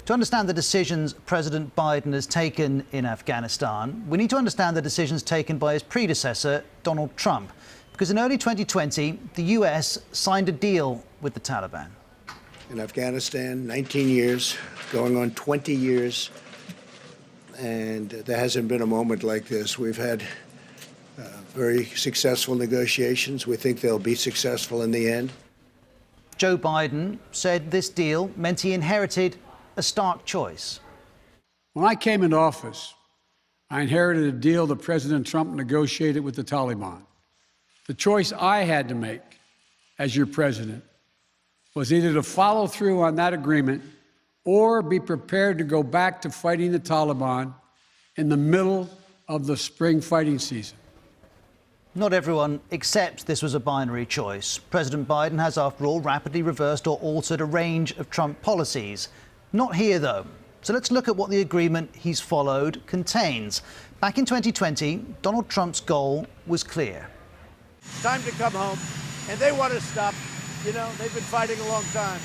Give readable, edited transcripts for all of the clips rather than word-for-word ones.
To understand the decisions President Biden has taken in Afghanistan, we need to understand the decisions taken by his predecessor, Donald Trump. Because in early 2020, the US signed a deal with the Taliban. In Afghanistan, 19 years, going on 20 years, and there hasn't been a moment like this. We've had very successful negotiations. We think they'll be successful in the end. Joe Biden said this deal meant he inherited a stark choice. When I came into office, I inherited a deal that President Trump negotiated with the Taliban. The choice I had to make as your president was either to follow through on that agreement or be prepared to go back to fighting the Taliban in the middle of the spring fighting season. Not everyone accepts this was a binary choice. President Biden has, after all, rapidly reversed or altered a range of Trump policies. Not here, though. So let's look at what the agreement he's followed contains. Back in 2020, Donald Trump's goal was clear. Time to come home, and they want to stop. You know, they've been fighting a long time.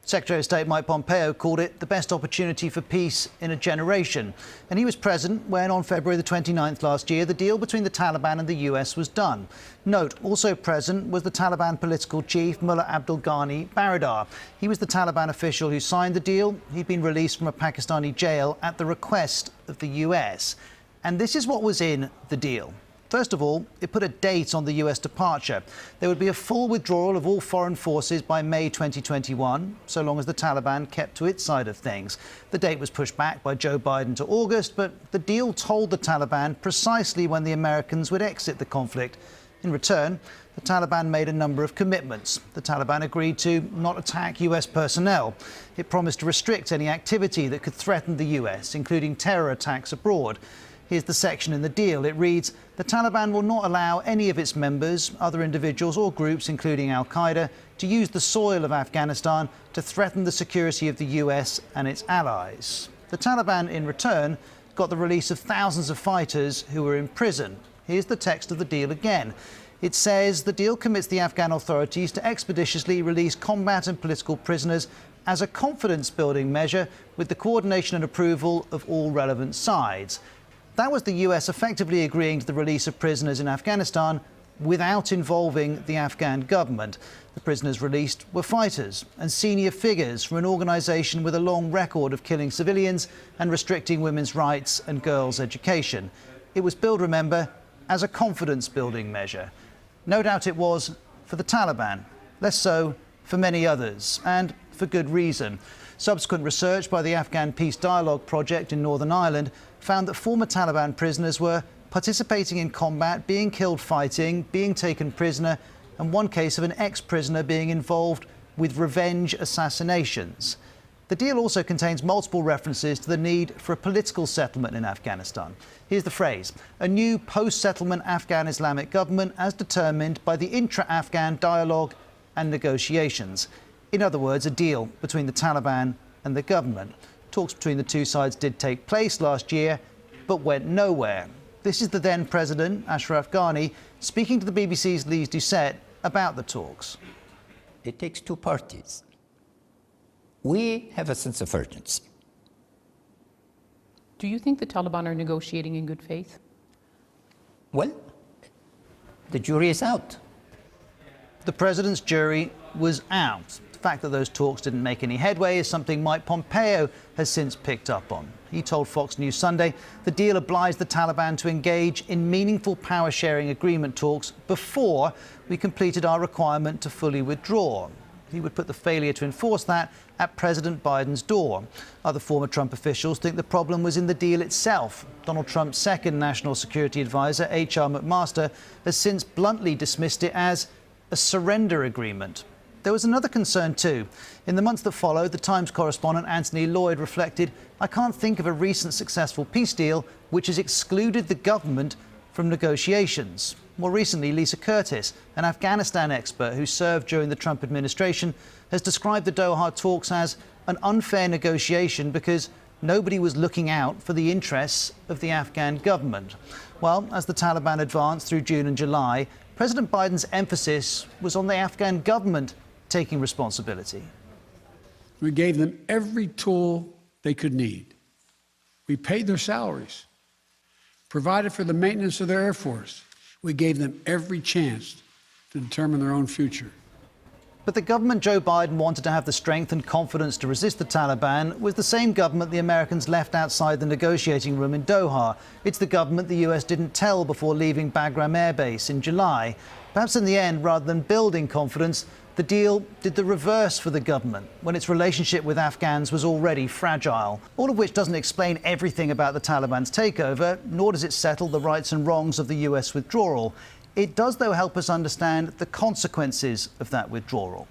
Secretary of State Mike Pompeo called it the best opportunity for peace in a generation. And he was present when, on February the 29th last year, the deal between the Taliban and the US was done. Note, also present was the Taliban political chief, Mullah Abdul Ghani Baradar. He was the Taliban official who signed the deal. He'd been released from a Pakistani jail at the request of the US. And this is what was in the deal. First of all, it put a date on the US departure. There would be a full withdrawal of all foreign forces by May 2021, so long as the Taliban kept to its side of things. The date was pushed back by Joe Biden to August, but the deal told the Taliban precisely when the Americans would exit the conflict. In return, the Taliban made a number of commitments. The Taliban agreed to not attack US personnel. It promised to restrict any activity that could threaten the US, including terror attacks abroad. Here's the section in the deal. It reads, the Taliban will not allow any of its members, other individuals or groups, including al-Qaeda, to use the soil of Afghanistan to threaten the security of the US and its allies. The Taliban, in return, got the release of thousands of fighters who were in prison. Here's the text of the deal again. It says the deal commits the Afghan authorities to expeditiously release combat and political prisoners as a confidence-building measure with the coordination and approval of all relevant sides. That was the US effectively agreeing to the release of prisoners in Afghanistan without involving the Afghan government. The prisoners released were fighters and senior figures from an organisation with a long record of killing civilians and restricting women's rights and girls' education. It was billed, remember, as a confidence-building measure. No doubt it was for the Taliban, less so for many others, and for good reason. Subsequent research by the Afghan Peace Dialogue Project in Northern Ireland found that former Taliban prisoners were participating in combat, being killed fighting, being taken prisoner, and one case of an ex-prisoner being involved with revenge assassinations. The deal also contains multiple references to the need for a political settlement in Afghanistan. Here's the phrase: a new post-settlement Afghan Islamic government as determined by the intra-Afghan dialogue and negotiations. In other words, a deal between the Taliban and the government. Talks between the two sides did take place last year, but went nowhere. This is the then President, Ashraf Ghani, speaking to the BBC's Lise Doucette about the talks. It takes two parties. We have a sense of urgency. Do you think the Taliban are negotiating in good faith? Well, the jury is out. The president's jury was out. The fact that those talks didn't make any headway is something Mike Pompeo has since picked up on. He told Fox News Sunday the deal obliged the Taliban to engage in meaningful power-sharing agreement talks before we completed our requirement to fully withdraw. He would put the failure to enforce that at President Biden's door. Other former Trump officials think the problem was in the deal itself. Donald Trump's second national security advisor, H.R. McMaster, has since bluntly dismissed it as a surrender agreement. There was another concern too. In the months that followed, the Times correspondent Anthony Lloyd reflected, I can't think of a recent successful peace deal which has excluded the government from negotiations. More recently, Lisa Curtis, an Afghanistan expert who served during the Trump administration, has described the Doha talks as an unfair negotiation because nobody was looking out for the interests of the Afghan government. Well, as the Taliban advanced through June and July, President Biden's emphasis was on the Afghan government taking responsibility. We gave them every tool they could need. We paid their salaries, provided for the maintenance of their Air Force. We gave them every chance to determine their own future. But the government Joe Biden wanted to have the strength and confidence to resist the Taliban was the same government the Americans left outside the negotiating room in Doha. It's the government the US didn't tell before leaving Bagram Air Base in July. Perhaps in the end, rather than building confidence, the deal did the reverse for the government when its relationship with Afghans was already fragile. All of which doesn't explain everything about the Taliban's takeover, nor does it settle the rights and wrongs of the US withdrawal. It does, though, help us understand the consequences of that withdrawal.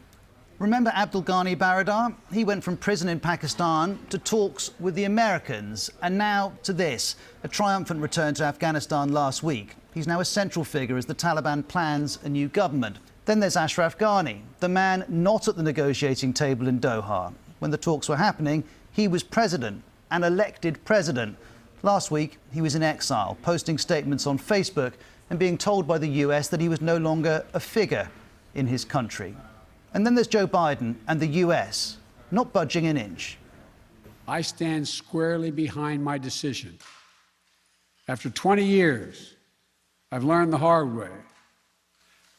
Remember Abdul Ghani Baradar? He went from prison in Pakistan to talks with the Americans, and now to this, a triumphant return to Afghanistan last week. He's now a central figure as the Taliban plans a new government. Then there's Ashraf Ghani, the man not at the negotiating table in Doha. When the talks were happening, he was president, an elected president. Last week, he was in exile, posting statements on Facebook and being told by the US that he was no longer a figure in his country. And then there's Joe Biden and the US, not budging an inch. I stand squarely behind my decision. After 20 years, I've learned the hard way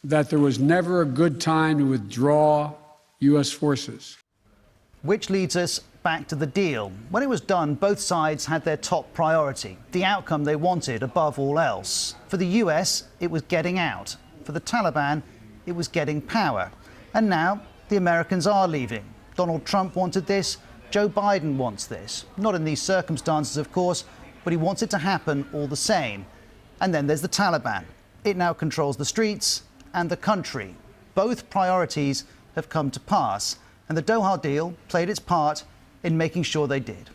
that there was never a good time to withdraw US forces. Which leads us back to the deal. When it was done, both sides had their top priority, the outcome they wanted above all else. For the US, it was getting out. For the Taliban, it was getting power. And now, the Americans are leaving. Donald Trump wanted this, Joe Biden wants this. Not in these circumstances, of course, but he wants it to happen all the same. And then there's the Taliban. It now controls the streets and the country. Both priorities have come to pass, and the Doha deal played its part in making sure they did.